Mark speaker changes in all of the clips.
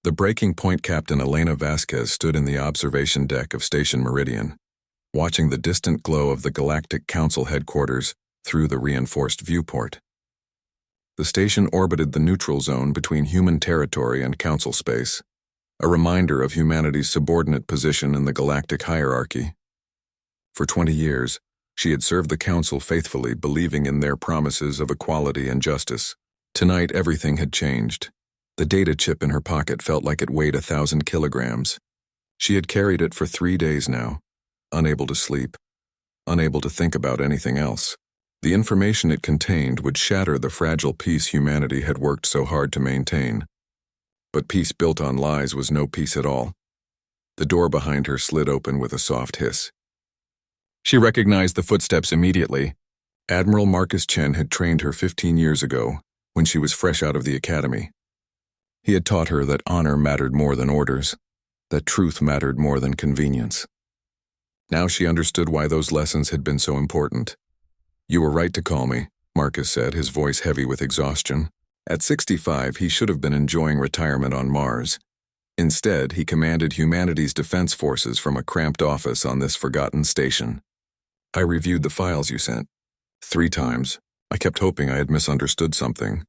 Speaker 1: The breaking point captain Elena Vasquez stood in the observation deck of Station Meridian, watching the distant glow of the Galactic Council headquarters through the reinforced viewport. The station orbited the neutral zone between human territory and Council space, a reminder of humanity's subordinate position in the galactic hierarchy. For 20 years, she had served the Council faithfully, believing in their promises of equality and justice. Tonight, everything had changed. The data chip in her pocket felt like it weighed 1,000 kilograms. She had carried it for 3 days now, unable to sleep, unable to think about anything else. The information it contained would shatter the fragile peace humanity had worked so hard to maintain. But peace built on lies was no peace at all. The door behind her slid open with a soft hiss. She recognized the footsteps immediately. Admiral Marcus Chen had trained her 15 years ago, when she was fresh out of the academy. He had taught her that honor mattered more than orders, that truth mattered more than convenience. Now she understood why those lessons had been so important. "You were right to call me," Marcus said, his voice heavy with exhaustion. At 65, he should have been enjoying retirement on Mars. Instead, he commanded humanity's defense forces from a cramped office on this forgotten station. "I reviewed the files you sent. 3 times. I kept hoping I had misunderstood something."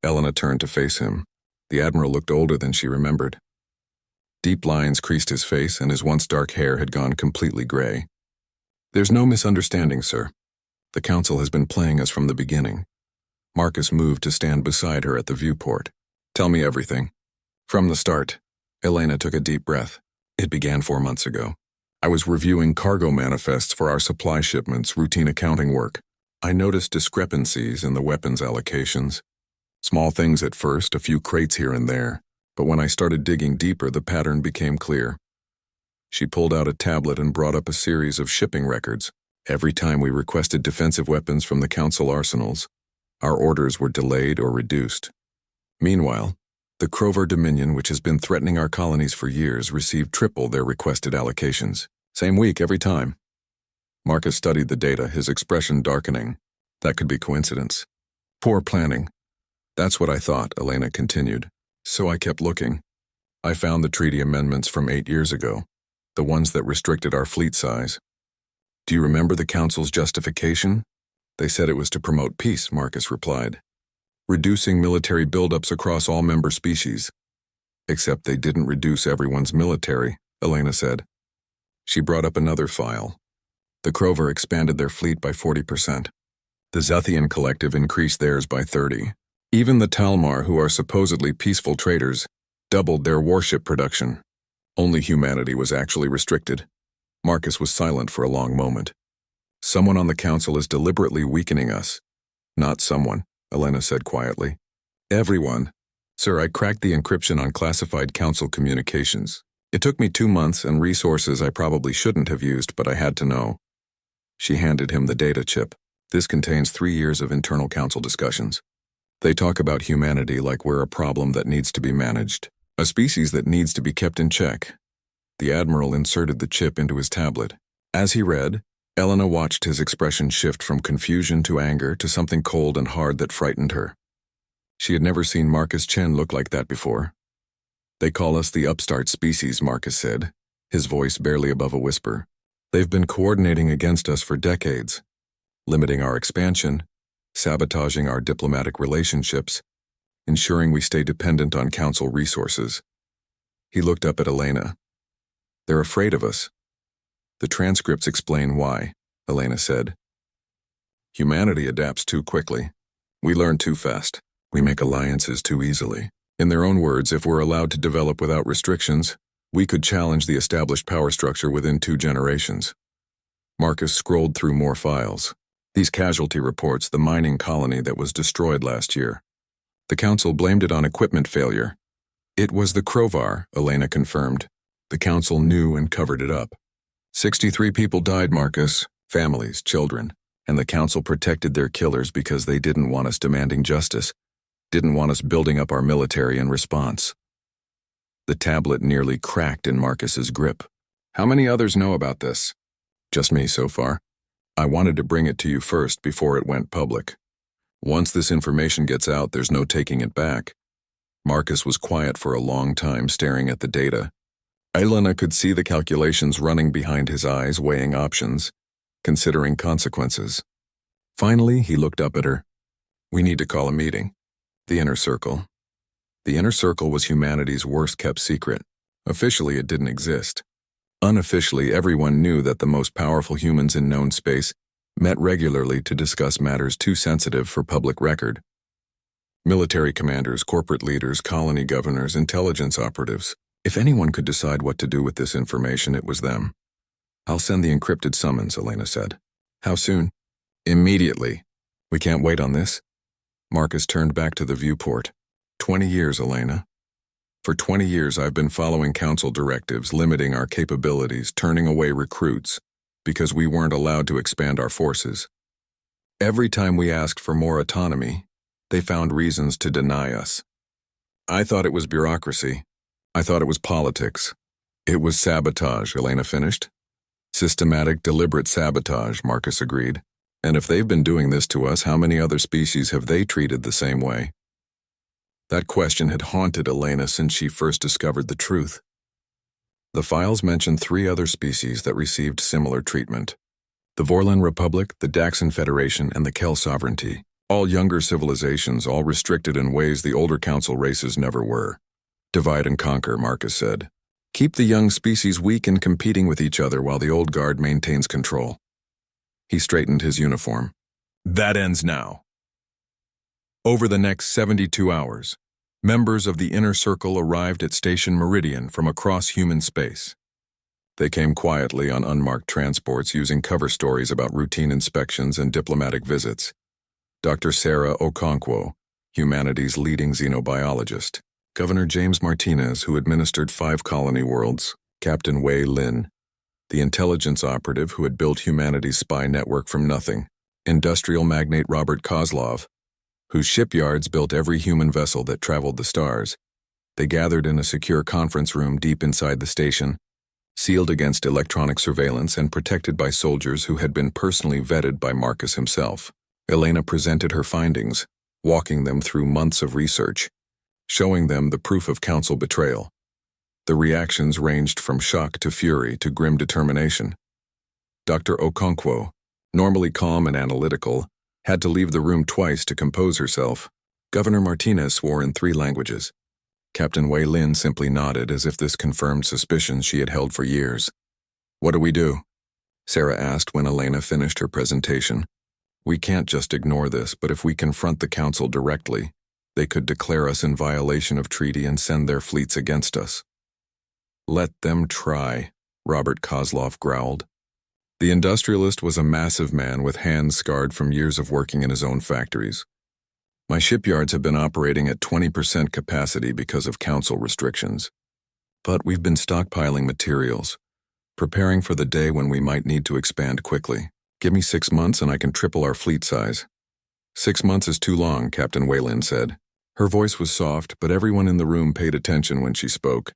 Speaker 1: Elena turned to face him. The Admiral looked older than she remembered. Deep lines creased his face, and his once dark hair had gone completely gray. "There's no misunderstanding, sir. The Council has been playing us from the beginning." Marcus moved to stand beside her at the viewport. "Tell me everything." "From the start." Elena took a deep breath. "It began 4 months ago. I was reviewing cargo manifests for our supply shipments, routine accounting work. I noticed discrepancies in the weapons allocations. Small things at first, a few crates here and there, but when I started digging deeper, the pattern became clear." She pulled out a tablet and brought up a series of shipping records. Every time we requested defensive weapons from the Council arsenals, our orders were delayed or reduced. Meanwhile, the Crover Dominion, which has been threatening our colonies for years, received triple their requested allocations. Same week every time. Marcus studied the data, his expression darkening. That could be coincidence. "Poor planning." "That's what I thought," Elena continued. "So I kept looking. I found the treaty amendments from 8 years ago, the ones that restricted our fleet size." "Do you remember the Council's justification?" "They said it was to promote peace," Marcus replied. "Reducing military buildups across all member species." "Except they didn't reduce everyone's military," Elena said. She brought up another file. The Crover expanded their fleet by 40%. The Zuthian Collective increased theirs by 30%. Even the Talmar, who are supposedly peaceful traders, doubled their warship production. Only humanity was actually restricted. Marcus was silent for a long moment. "Someone on the Council is deliberately weakening us." "Not someone," Elena said quietly. "Everyone. Sir, I cracked the encryption on classified Council communications. It took me 2 months and resources I probably shouldn't have used, but I had to know." She handed him the data chip. "This contains 3 years of internal Council discussions. They talk about humanity like we're a problem that needs to be managed, a species that needs to be kept in check." The Admiral inserted the chip into his tablet. As he read, Elena watched his expression shift from confusion to anger to something cold and hard that frightened her. She had never seen Marcus Chen look like that before. "They call us the upstart species," Marcus said, his voice barely above a whisper. "They've been coordinating against us for decades, limiting our expansion, sabotaging our diplomatic relationships, ensuring we stay dependent on Council resources." He looked up at Elena. "They're afraid of us." "The transcripts explain why," Elena said. "Humanity adapts too quickly. We learn too fast. We make alliances too easily. In their own words, if we're allowed to develop without restrictions, we could challenge the established power structure within 2 generations." Marcus scrolled through more files. These casualty reports, the mining colony that was destroyed last year. The Council blamed it on equipment failure. "It was the Crovar," Elena confirmed. "The Council knew and covered it up. 63 people died, Marcus, families, children, and the Council protected their killers because they didn't want us demanding justice, didn't want us building up our military in response." The tablet nearly cracked in Marcus's grip. "How many others know about this?" "Just me so far. I wanted to bring it to you first before it went public. Once this information gets out, there's no taking it back." Marcus was quiet for a long time, staring at the data. Elena could see the calculations running behind his eyes, weighing options, considering consequences. Finally, he looked up at her. "We need to call a meeting." The inner circle. The inner circle was humanity's worst-kept secret. Officially, it didn't exist. Unofficially, everyone knew that the most powerful humans in known space met regularly to discuss matters too sensitive for public record. Military commanders, corporate leaders, colony governors, intelligence operatives. If anyone could decide what to do with this information, it was them. "I'll send the encrypted summons," Elena said. "How soon?" "Immediately. We can't wait on this." Marcus turned back to the viewport. 20 years, Elena. For 20 years I've been following council directives, limiting our capabilities, turning away recruits, because we weren't allowed to expand our forces. Every time we asked for more autonomy, they found reasons to deny us. I thought it was bureaucracy. I thought it was politics. It was sabotage, Elena finished. Systematic, deliberate sabotage, Marcus agreed. And if they've been doing this to us, how many other species have they treated the same way? That question had haunted Elena since she first discovered the truth. The files mentioned 3 other species that received similar treatment. The Vorlan Republic, the Daxon Federation, and the Kel Sovereignty. All younger civilizations, all restricted in ways the older council races never were. Divide and conquer, Marcus said. Keep the young species weak and competing with each other while the old guard maintains control. He straightened his uniform. That ends now. Over the next 72 hours, members of the Inner Circle arrived at Station Meridian from across human space. They came quietly on unmarked transports using cover stories about routine inspections and diplomatic visits. Dr. Sarah Okonkwo, humanity's leading xenobiologist. Governor James Martinez, who administered 5 colony worlds. Captain Wei Lin, the intelligence operative who had built humanity's spy network from nothing. Industrial magnate Robert Kozlov, whose shipyards built every human vessel that traveled the stars. They gathered in a secure conference room deep inside the station, sealed against electronic surveillance and protected by soldiers who had been personally vetted by Marcus himself. Elena presented her findings, walking them through months of research, showing them the proof of council betrayal. The reactions ranged from shock to fury to grim determination. Dr. Okonkwo, normally calm and analytical, had to leave the room twice to compose herself. Governor Martinez swore in 3 languages. Captain Wei Lin simply nodded as if this confirmed suspicions she had held for years. "What do we do?" Sarah asked when Elena finished her presentation. "We can't just ignore this, but if we confront the council directly, they could declare us in violation of treaty and send their fleets against us." "Let them try," Robert Kozlov growled. The industrialist was a massive man with hands scarred from years of working in his own factories. "My shipyards have been operating at 20% capacity because of council restrictions. But we've been stockpiling materials, preparing for the day when we might need to expand quickly. Give me 6 months and I can triple our fleet size." 6 months is too long, Captain Wayland said. Her voice was soft, but everyone in the room paid attention when she spoke.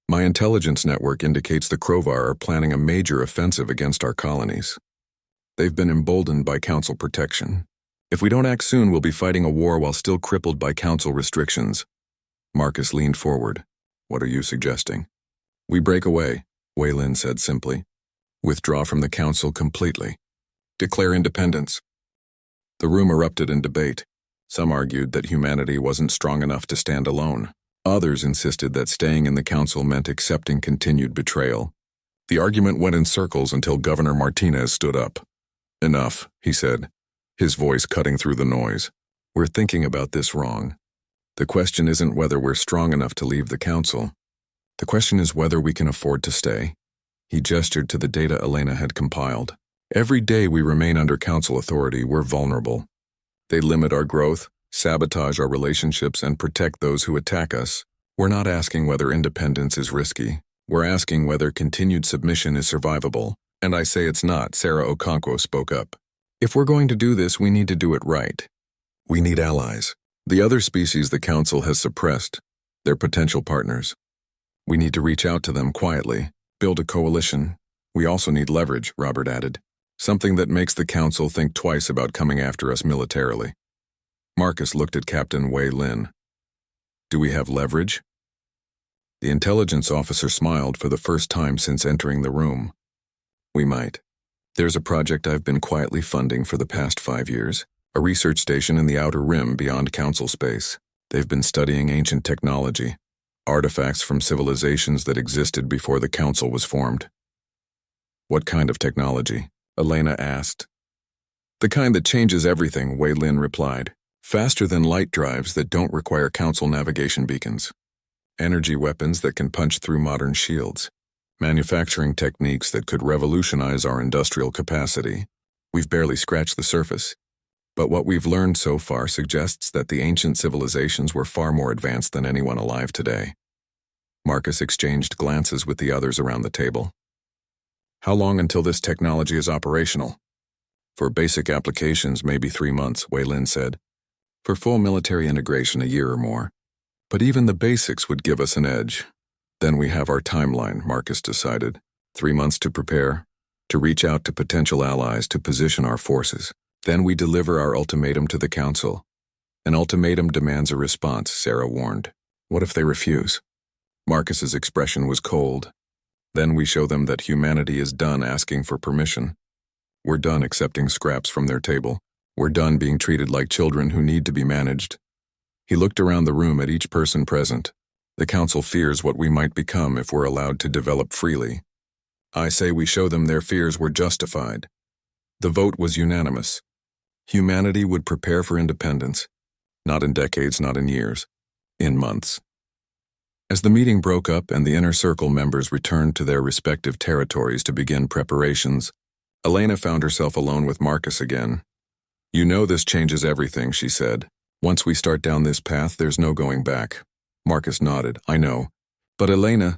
Speaker 1: "My intelligence network indicates the Krovar are planning a major offensive against our colonies. They've been emboldened by council protection. If we don't act soon, we'll be fighting a war while still crippled by council restrictions." Marcus leaned forward. "What are you suggesting?" "We break away," Wayland said simply. "Withdraw from the council completely. Declare independence." The room erupted in debate. Some argued that humanity wasn't strong enough to stand alone. Others insisted that staying in the council meant accepting continued betrayal. The argument went in circles until Governor Martinez stood up. "Enough," he said, his voice cutting through the noise. "We're thinking about this wrong. The question isn't whether we're strong enough to leave the council. The question is whether we can afford to stay." He gestured to the data Elena had compiled. "Every day we remain under council authority, we're vulnerable. They limit our growth, sabotage our relationships, and protect those who attack us. We're not asking whether independence is risky. We're asking whether continued submission is survivable. And I say it's not," Sarah Okonkwo spoke up. "If we're going to do this, we need to do it right. We need allies. The other species the council has suppressed, they're potential partners. We need to reach out to them quietly, build a coalition. We also need leverage," Robert added. "Something that makes the council think twice about coming after us militarily." Marcus looked at Captain Wei Lin. Do we have leverage? The intelligence officer smiled for the first time since entering the room. We might. There's a project I've been quietly funding for the past 5 years, a research station in the outer rim beyond council space. They've been studying ancient technology, artifacts from civilizations that existed before the council was formed. What kind of technology? Elena asked. The kind that changes everything, Wei Lin replied. Faster than light drives that don't require council navigation beacons. Energy weapons that can punch through modern shields. Manufacturing techniques that could revolutionize our industrial capacity. We've barely scratched the surface. But what we've learned so far suggests that the ancient civilizations were far more advanced than anyone alive today. Marcus exchanged glances with the others around the table. How long until this technology is operational? For basic applications, maybe 3 months, Wei Lin said. For full military integration, a year or more. But even the basics would give us an edge. Then we have our timeline, Marcus decided. 3 months to prepare, to reach out to potential allies, to position our forces. Then we deliver our ultimatum to the council. An ultimatum demands a response, Sarah warned. What if they refuse? Marcus's expression was cold. Then we show them that humanity is done asking for permission. We're done accepting scraps from their table. We're done being treated like children who need to be managed. He looked around the room at each person present. The council fears what we might become if we're allowed to develop freely. I say we show them their fears were justified. The vote was unanimous. Humanity would prepare for independence. Not in decades, not in years. In months. As the meeting broke up and the inner circle members returned to their respective territories to begin preparations, Elena found herself alone with Marcus again. You know this changes everything, she said. Once we start down this path, there's no going back. Marcus nodded. I know. But Elena,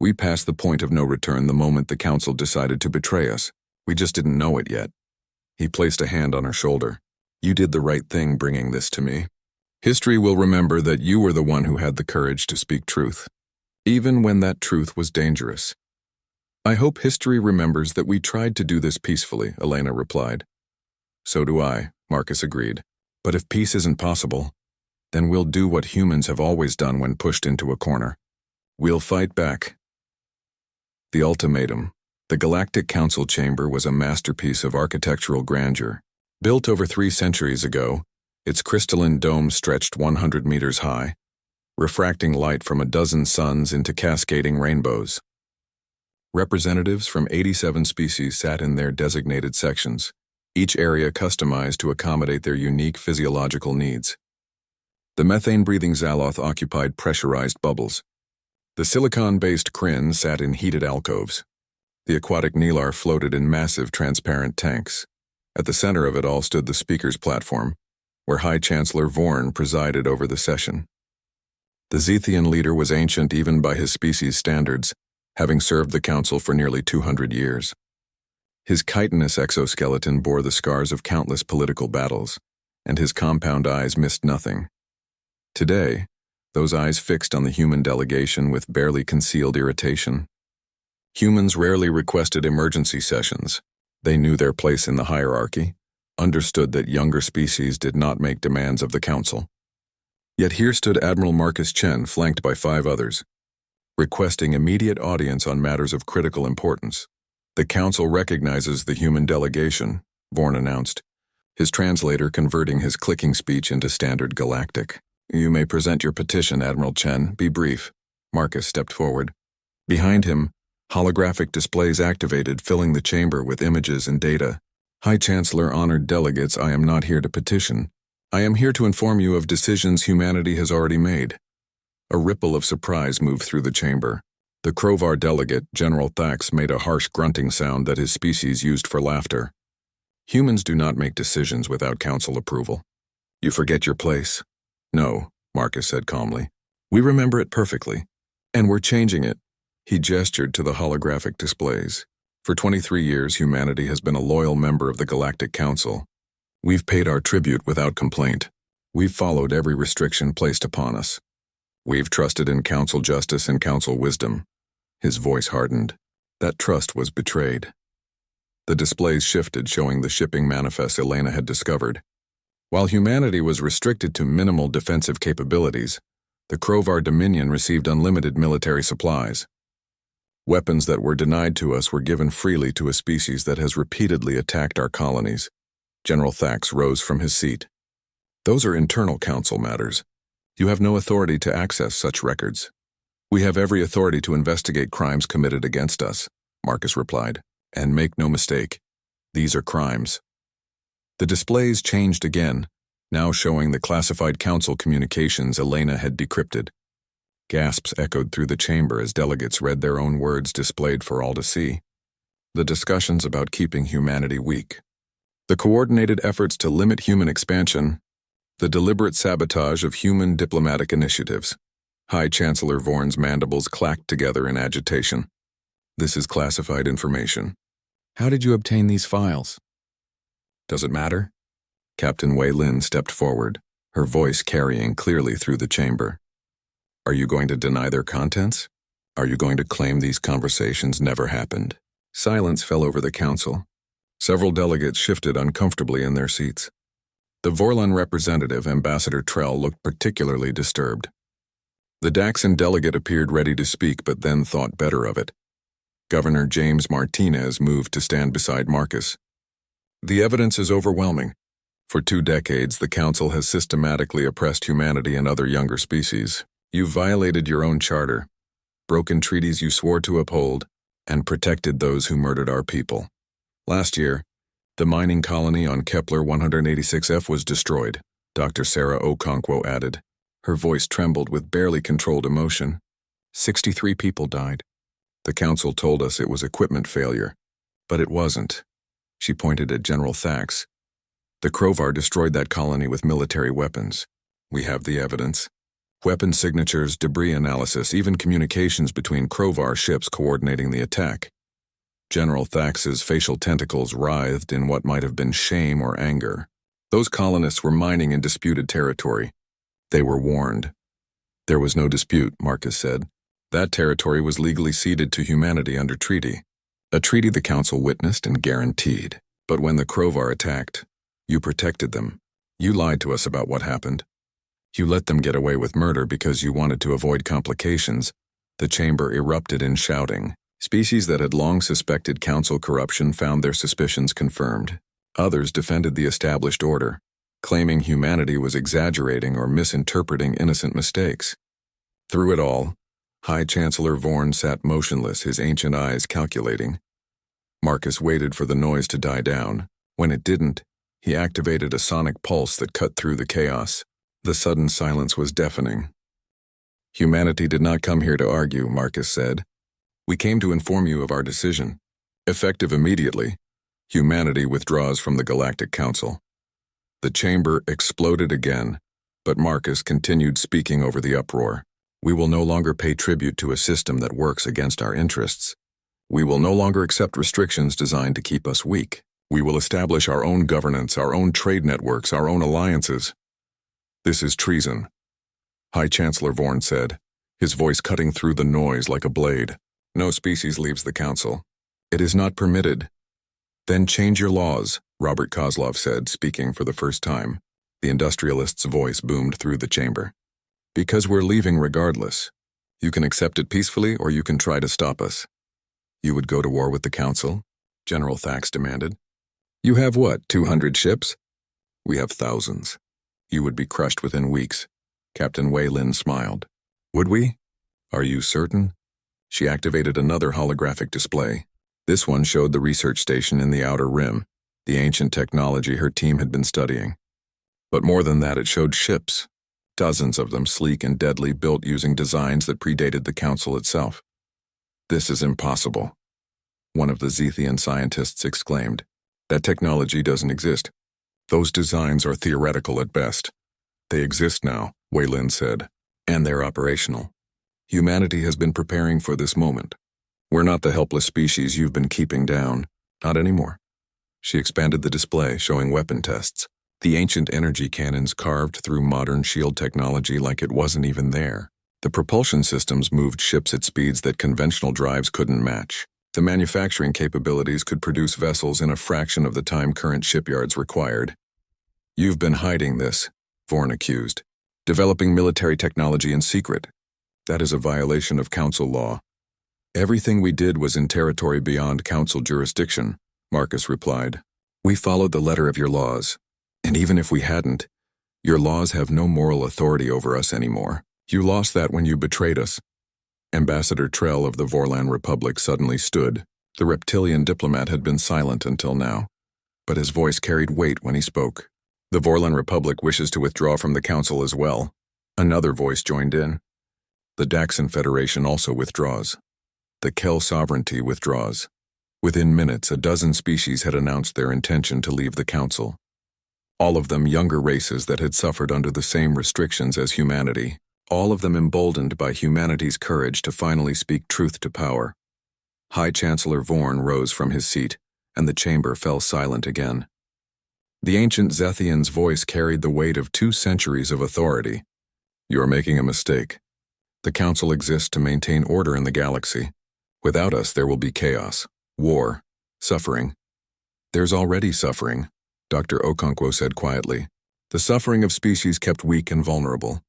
Speaker 1: we passed the point of no return the moment the council decided to betray us. We just didn't know it yet. He placed a hand on her shoulder. You did the right thing bringing this to me. History will remember that you were the one who had the courage to speak truth, even when that truth was dangerous. I hope history remembers that we tried to do this peacefully, Elena replied. So do I, Marcus agreed. But if peace isn't possible, then we'll do what humans have always done when pushed into a corner. We'll fight back. The ultimatum. The Galactic Council chamber was a masterpiece of architectural grandeur. Built over 3 centuries ago, its crystalline dome stretched 100 meters high, refracting light from a dozen suns into cascading rainbows. Representatives from 87 species sat in their designated sections, each area customized to accommodate their unique physiological needs. The methane-breathing Zaloth occupied pressurized bubbles. The silicon-based Kryn sat in heated alcoves. The aquatic Nilar floated in massive transparent tanks. At the center of it all stood the speaker's platform, where High Chancellor Vorn presided over the session. The Zethian leader was ancient even by his species' standards, having served the council for nearly 200 years. His chitinous exoskeleton bore the scars of countless political battles, and his compound eyes missed nothing. Today, those eyes fixed on the human delegation with barely concealed irritation. Humans rarely requested emergency sessions. They knew their place in the hierarchy, understood that younger species did not make demands of the council. Yet here stood Admiral Marcus Chen, flanked by 5 others, requesting immediate audience on matters of critical importance. The council recognizes the human delegation, Vorn announced, his translator converting his clicking speech into standard galactic. You may present your petition, Admiral Chen. Be brief. Marcus stepped forward. Behind him, holographic displays activated, filling the chamber with images and data. High Chancellor, honored delegates, I am not here to petition. I am here to inform you of decisions humanity has already made. A ripple of surprise moved through the chamber. The Krovar delegate, General Thax, made a harsh grunting sound that his species used for laughter. Humans do not make decisions without council approval. You forget your place. No, Marcus said calmly. We remember it perfectly. And we're changing it. He gestured to the holographic displays. For 23 years, humanity has been a loyal member of the Galactic Council. We've paid our tribute without complaint. We've followed every restriction placed upon us. We've trusted in council justice and council wisdom. His voice hardened. That trust was betrayed. The displays shifted, showing the shipping manifest Elena had discovered. While humanity was restricted to minimal defensive capabilities, The Krovar Dominion received unlimited military supplies. Weapons that were denied to us were given freely to a species that has repeatedly attacked our colonies. General Thax rose from his seat. Those are internal council matters. You have no authority to access such records. We have every authority to investigate crimes committed against us, Marcus replied. And make no mistake, these are crimes. The displays changed again, now showing the classified council communications Elena had decrypted. Gasps echoed through the chamber as delegates read their own words displayed for all to see. The discussions about keeping humanity weak. The coordinated efforts to limit human expansion. The deliberate sabotage of human diplomatic initiatives. High Chancellor Vorn's mandibles clacked together in agitation. This is classified information. How did you obtain these files? Does it matter? Captain Wei Lin stepped forward, her voice carrying clearly through the chamber. Are you going to deny their contents? Are you going to claim these conversations never happened? Silence fell over the council. Several delegates shifted uncomfortably in their seats. The Vorlon representative, Ambassador Trell, looked particularly disturbed. The Daxon delegate appeared ready to speak but then thought better of it. Governor James Martinez moved to stand beside Marcus. The evidence is overwhelming. For 2 decades, the Council has systematically oppressed humanity and other younger species. You've violated your own charter, broken treaties you swore to uphold, and protected those who murdered our people. Last year, the mining colony on Kepler 186F was destroyed, Dr. Sarah Okonkwo added. Her voice trembled with barely controlled emotion. 63 people died. The Council told us it was equipment failure, but it wasn't. She pointed at General Thax. The Krovar destroyed that colony with military weapons. We have the evidence. Weapon signatures, debris analysis, even communications between Krovar ships coordinating the attack. General Thax's facial tentacles writhed in what might have been shame or anger. Those colonists were mining in disputed territory. They were warned. There was no dispute, Marcus said. That territory was legally ceded to humanity under treaty. A treaty the Council witnessed and guaranteed. But when the Krovar attacked, you protected them. You lied to us about what happened. You let them get away with murder because you wanted to avoid complications. The chamber erupted in shouting. Species that had long suspected Council corruption found their suspicions confirmed. Others defended the established order, claiming humanity was exaggerating or misinterpreting innocent mistakes. Through it all, High Chancellor Vorn sat motionless, his ancient eyes calculating. Marcus waited for the noise to die down. When it didn't, he activated a sonic pulse that cut through the chaos. The sudden silence was deafening. Humanity did not come here to argue, Marcus said. We came to inform you of our decision. Effective immediately, humanity withdraws from the Galactic Council. The chamber exploded again, but Marcus continued speaking over the uproar. We will no longer pay tribute to a system that works against our interests. We will no longer accept restrictions designed to keep us weak. We will establish our own governance, our own trade networks, our own alliances. This is treason, High Chancellor Vorn said, his voice cutting through the noise like a blade. No species leaves the Council. It is not permitted. Then change your laws, Robert Kozlov said, speaking for the first time. The industrialist's voice boomed through the chamber. Because we're leaving regardless. You can accept it peacefully or you can try to stop us. You would go to war with the Council? General Thax demanded. You have what, 200 ships? We have thousands. You would be crushed within weeks. Captain Wei Lin smiled. Would we? Are you certain? She activated another holographic display. This one showed the research station in the Outer Rim, the ancient technology her team had been studying. But more than that, it showed ships. Dozens of them, sleek and deadly, built using designs that predated the Council itself. This is impossible, one of the Zethian scientists exclaimed. That technology doesn't exist. Those designs are theoretical at best. They exist now, Wei Lin said, and they're operational. Humanity has been preparing for this moment. We're not the helpless species you've been keeping down. Not anymore. She expanded the display, showing weapon tests. The ancient energy cannons carved through modern shield technology like it wasn't even there. The propulsion systems moved ships at speeds that conventional drives couldn't match. The manufacturing capabilities could produce vessels in a fraction of the time current shipyards required. You've been hiding this, Vorn accused. Developing military technology in secret. That is a violation of Council law. Everything we did was in territory beyond Council jurisdiction, Marcus replied. We followed the letter of your laws. And even if we hadn't, your laws have no moral authority over us anymore. You lost that when you betrayed us. Ambassador Trell of the Vorlan Republic suddenly stood. The reptilian diplomat had been silent until now, but his voice carried weight when he spoke. The Vorlan Republic wishes to withdraw from the Council as well. Another voice joined in. The Daxan Federation also withdraws. The Kel sovereignty withdraws. Within minutes, a dozen species had announced their intention to leave the Council. All of them younger races that had suffered under the same restrictions as humanity. All of them emboldened by humanity's courage to finally speak truth to power. High Chancellor Vorn rose from his seat, and the chamber fell silent again. The ancient Zethian's voice carried the weight of 2 centuries of authority. You are making a mistake. The Council exists to maintain order in the galaxy. Without us, there will be chaos, war, suffering. There's already suffering, Dr. Okonkwo said quietly. The suffering of species kept weak and vulnerable.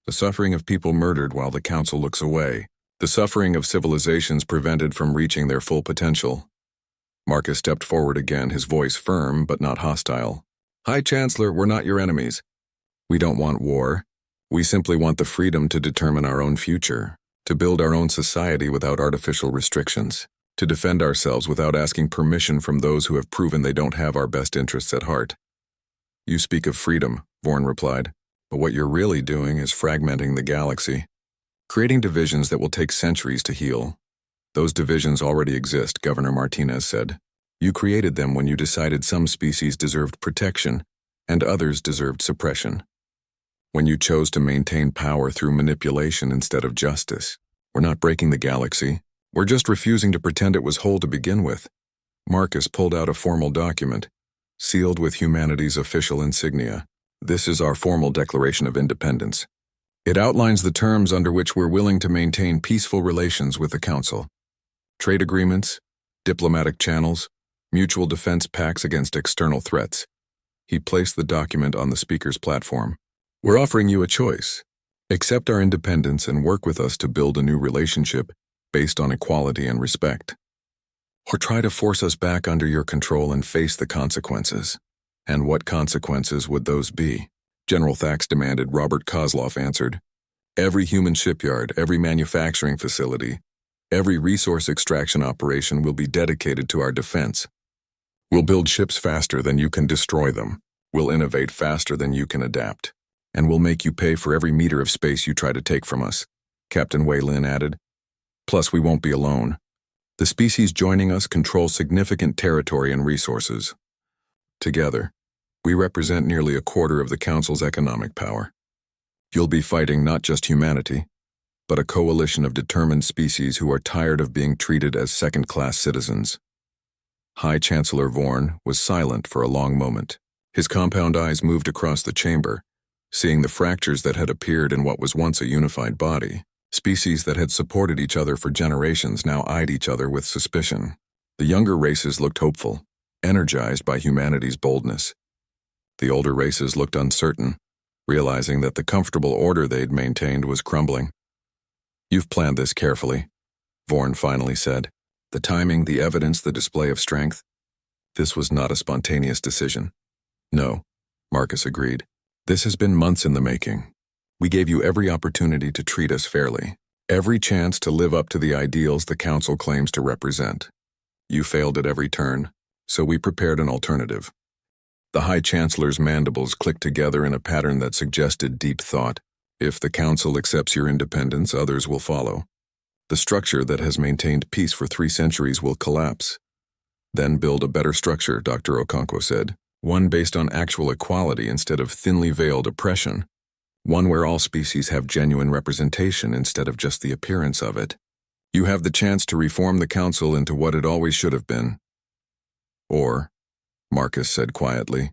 Speaker 1: The suffering of people murdered while the Council looks away. The suffering of civilizations prevented from reaching their full potential. Marcus stepped forward again, his voice firm but not hostile. High Chancellor, we're not your enemies. We don't want war. We simply want the freedom to determine our own future, to build our own society without artificial restrictions, to defend ourselves without asking permission from those who have proven they don't have our best interests at heart. You speak of freedom, Vorn replied, but what you're really doing is fragmenting the galaxy, creating divisions that will take centuries to heal. Those divisions already exist, Governor Martinez said. You created them when you decided some species deserved protection and others deserved suppression. When you chose to maintain power through manipulation instead of justice. We're not breaking the galaxy. We're just refusing to pretend it was whole to begin with. Marcus pulled out a formal document, sealed with humanity's official insignia. This is our formal Declaration of Independence. It outlines the terms under which we're willing to maintain peaceful relations with the Council. Trade agreements, diplomatic channels, mutual defense pacts against external threats. He placed the document on the speaker's platform. We're offering you a choice. Accept our independence and work with us to build a new relationship based on equality and respect. Or try to force us back under your control and face the consequences. And what consequences would those be? General Thax demanded. Robert Kozlov answered. Every human shipyard, every manufacturing facility, every resource extraction operation will be dedicated to our defense. We'll build ships faster than you can destroy them. We'll innovate faster than you can adapt. And we'll make you pay for every meter of space you try to take from us, Captain Wei Lin added. Plus, we won't be alone. The species joining us control significant territory and resources. Together, we represent nearly a quarter of the Council's economic power. You'll be fighting not just humanity, but a coalition of determined species who are tired of being treated as second-class citizens. High Chancellor Vorn was silent for a long moment. His compound eyes moved across the chamber, seeing the fractures that had appeared in what was once a unified body. Species that had supported each other for generations now eyed each other with suspicion. The younger races looked hopeful, energized by humanity's boldness. The older races looked uncertain, realizing that the comfortable order they'd maintained was crumbling. You've planned this carefully, Vorn finally said. The timing, the evidence, the display of strength. This was not a spontaneous decision. No, Marcus agreed. This has been months in the making. We gave you every opportunity to treat us fairly, every chance to live up to the ideals the Council claims to represent. You failed at every turn, so we prepared an alternative. The High Chancellor's mandibles clicked together in a pattern that suggested deep thought. If the Council accepts your independence, others will follow. The structure that has maintained peace for 3 centuries will collapse. Then build a better structure, Dr. Okonkwo said. One based on actual equality instead of thinly veiled oppression. One where all species have genuine representation instead of just the appearance of it. You have the chance to reform the Council into what it always should have been. Or, Marcus said quietly,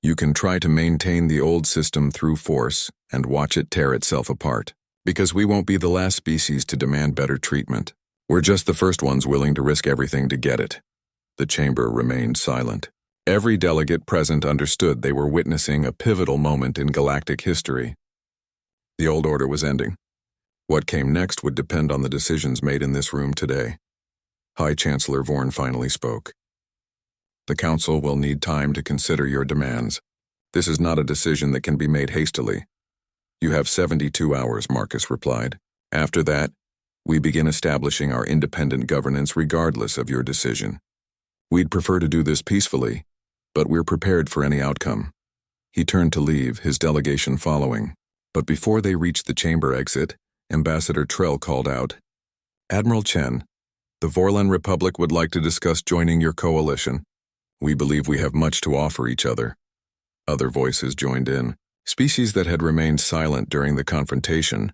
Speaker 1: you can try to maintain the old system through force and watch it tear itself apart. Because we won't be the last species to demand better treatment. We're just the first ones willing to risk everything to get it. The chamber remained silent. Every delegate present understood they were witnessing a pivotal moment in galactic history. The old order was ending. What came next would depend on the decisions made in this room today. High Chancellor Vorn finally spoke. The Council will need time to consider your demands. This is not a decision that can be made hastily. You have 72 hours, Marcus replied. After that, we begin establishing our independent governance regardless of your decision. We'd prefer to do this peacefully, but we're prepared for any outcome. He turned to leave, his delegation following. But before they reached the chamber exit, Ambassador Trell called out, Admiral Chen, the Vorlan Republic would like to discuss joining your coalition. We believe we have much to offer each other. Other voices joined in. Species that had remained silent during the confrontation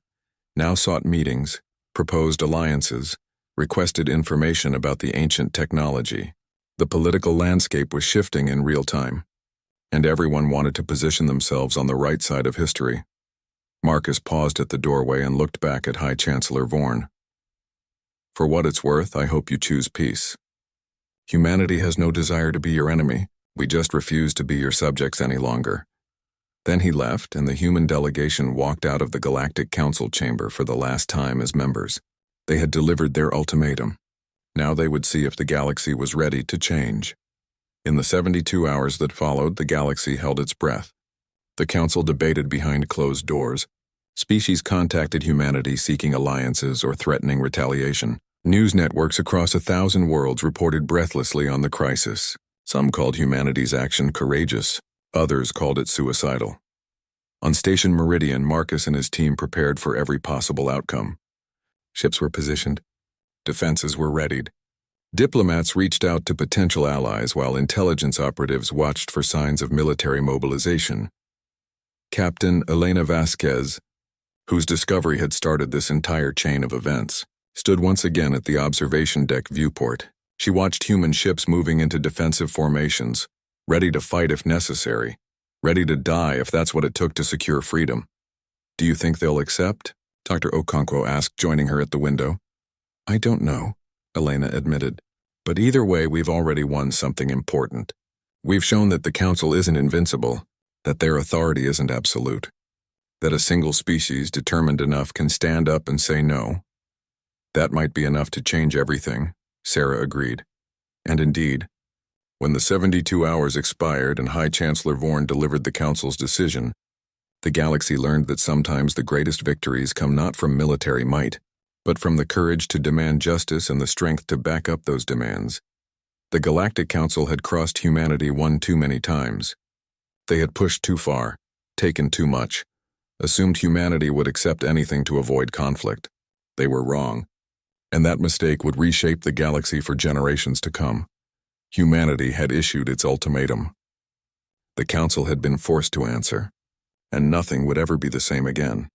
Speaker 1: now sought meetings, proposed alliances, requested information about the ancient technology. The political landscape was shifting in real time, and everyone wanted to position themselves on the right side of history. Marcus paused at the doorway and looked back at High Chancellor Vorn. For what it's worth, I hope you choose peace. Humanity has no desire to be your enemy. We just refuse to be your subjects any longer. Then he left, and the human delegation walked out of the Galactic Council chamber for the last time as members. They had delivered their ultimatum. Now they would see if the galaxy was ready to change. In the 72 hours that followed, the galaxy held its breath. The Council debated behind closed doors. Species contacted humanity seeking alliances or threatening retaliation. News networks across 1,000 worlds reported breathlessly on the crisis. Some called humanity's action courageous. Others called it suicidal. On Station Meridian, Marcus and his team prepared for every possible outcome. Ships were positioned. Defenses were readied. Diplomats reached out to potential allies while intelligence operatives watched for signs of military mobilization. Captain Elena Vasquez, whose discovery had started this entire chain of events, stood once again at the observation deck viewport. She watched human ships moving into defensive formations, ready to fight if necessary, ready to die if that's what it took to secure freedom. Do you think they'll accept? Dr. Okonkwo asked, joining her at the window. I don't know, Elena admitted. But either way, we've already won something important. We've shown that the Council isn't invincible, that their authority isn't absolute, that a single species determined enough can stand up and say no. That might be enough to change everything, Sarah agreed. And indeed, when the 72 hours expired and High Chancellor Vorn delivered the Council's decision, the galaxy learned that sometimes the greatest victories come not from military might, but from the courage to demand justice and the strength to back up those demands. The Galactic Council had crossed humanity one too many times. They had pushed too far, taken too much, assumed humanity would accept anything to avoid conflict. They were wrong, and that mistake would reshape the galaxy for generations to come. Humanity had issued its ultimatum. The Council had been forced to answer, and nothing would ever be the same again.